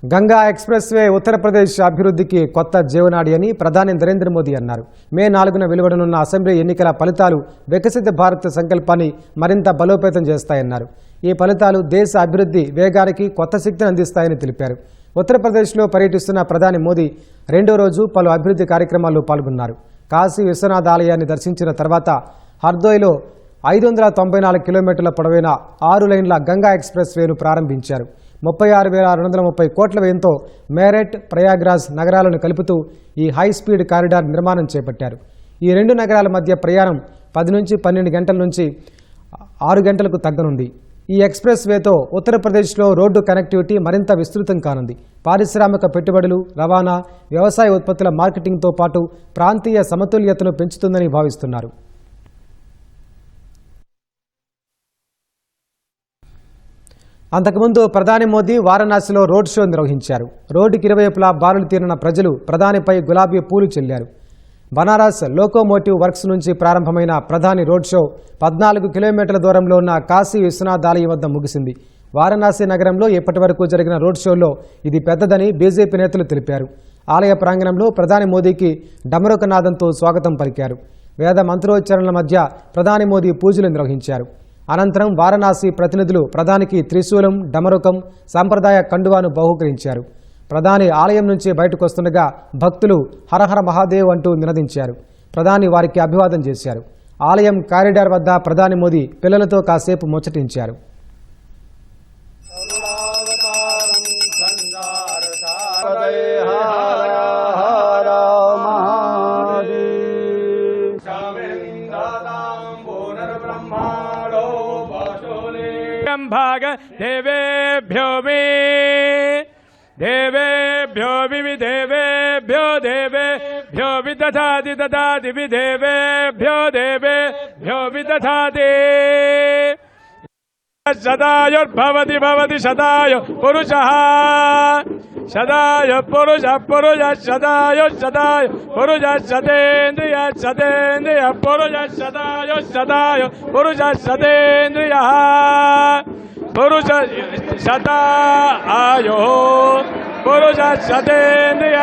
Ganga express way Uttar Pradesh అభివృద్ధికి కొత్త జీవనాడి అని ప్రధాని నరేంద్ర మోదీ అన్నారు. మే 4న వెలువడనున్న అసెంబ్లీ ఎన్నికల ఫలితాలు వికసిత భారత్ సంకల్పాన్ని మరింత బలోపేతం చేస్తాయన్నారు. ఈ ఫలితాలు దేశ అభివృద్ధి వేగానికి కొత్త శక్తిని అందిస్తాయని తెలిపారు. ఉత్తరప్రదేశ్లో పర్యటిస్తున్న ప్రధాని మోదీ రెండో రోజు పలు అభివృద్ధి కార్యక్రమాల్లో పాల్గొన్నారు. కాశీ విశ్వనాథ ఆలయాన్ని దర్శించిన తర్వాత హర్దోయ్లో 594 కిలోమీటర్ల పొడవైన 6 లైన్ల గంగా ఎక్స్ప్రెస్ వేను ప్రారంభించారు. 36,230 కోట్ల వ్యయంతో మేరట్, ప్రయాగ్రాజ్ నగరాలను కలుపుతూ ఈ హైస్పీడ్ కారిడార్ నిర్మాణం చేపట్టారు. ఈ రెండు నగరాల మధ్య ప్రయాణం 10 నుంచి 12 గంటల నుంచి 6 గంటలకు తగ్గనుంది. ఈ ఎక్స్ప్రెస్ వేతో ఉత్తరప్రదేశ్లో రోడ్డు కనెక్టివిటీ మరింత విస్తృతం కానుంది. పారిశ్రామిక పెట్టుబడులు, రవాణా, వ్యవసాయ ఉత్పత్తుల మార్కెటింగ్తో పాటు ప్రాంతీయ సమతుల్యతను పెంచుతుందని భావిస్తున్నారు. అంతకుముందు ప్రధాని మోదీ వారణాసిలో రోడ్ షో నిర్వహించారు. రోడ్డుకి ఇరువైపులా బారులు తీరిన ప్రజలు ప్రధానిపై గులాబీ పూలు చెల్లారు. బనారస్ లోకోమోటివ్ వర్క్స్ నుంచి ప్రారంభమైన ప్రధాని రోడ్ షో 14 కిలోమీటర్ల దూరంలో ఉన్న కాశీ విశ్వనాథ్ ఆలయం వద్ద ముగిసింది. వారణాసి నగరంలో ఇప్పటి వరకు జరిగిన రోడ్ షోలో ఇది పెద్దదని బీజేపీ నేతలు తెలిపారు. ఆలయ ప్రాంగణంలో ప్రధాని మోదీకి డమరుకనాదంతో స్వాగతం పలికారు. వేద మంత్రోచ్చరణల మధ్య ప్రధాని మోదీ పూజలు నిర్వహించారు. అనంతరం వారణాసి ప్రతినిధులు ప్రధానికి త్రిశూలం, డమరుకం, సంప్రదాయ కండువాను బహూకరించారు. ప్రధాని ఆలయం నుంచి బయటకు వస్తుండగా భక్తులు హరహర మహాదేవ్ అంటూ నినదించారు. ప్రధాని వారికి అభివాదం చేశారు. ఆలయం కారిడార్ వద్ద ప్రధాని మోదీ పిల్లలతో కాసేపు ముచ్చటించారు. भाग देवेभ्यो मे देवेभ्यो विदेवेभ्यो देवेभ्यो विदधाति ददाति विदेवेभ्यो देवेभ्यो विदधाति सदायुर्भवति भवति सदायु पुरुषः सदायु पुरुषः पुरुषः सदायु सदायु पुरुषः सतेन्द्रिय सतेन्द्रिय पुरुषः सदायु सदायु पुरुषः सतेन्द्रियः पुरुष सदा आयो पुरुष सतेन्द्रिय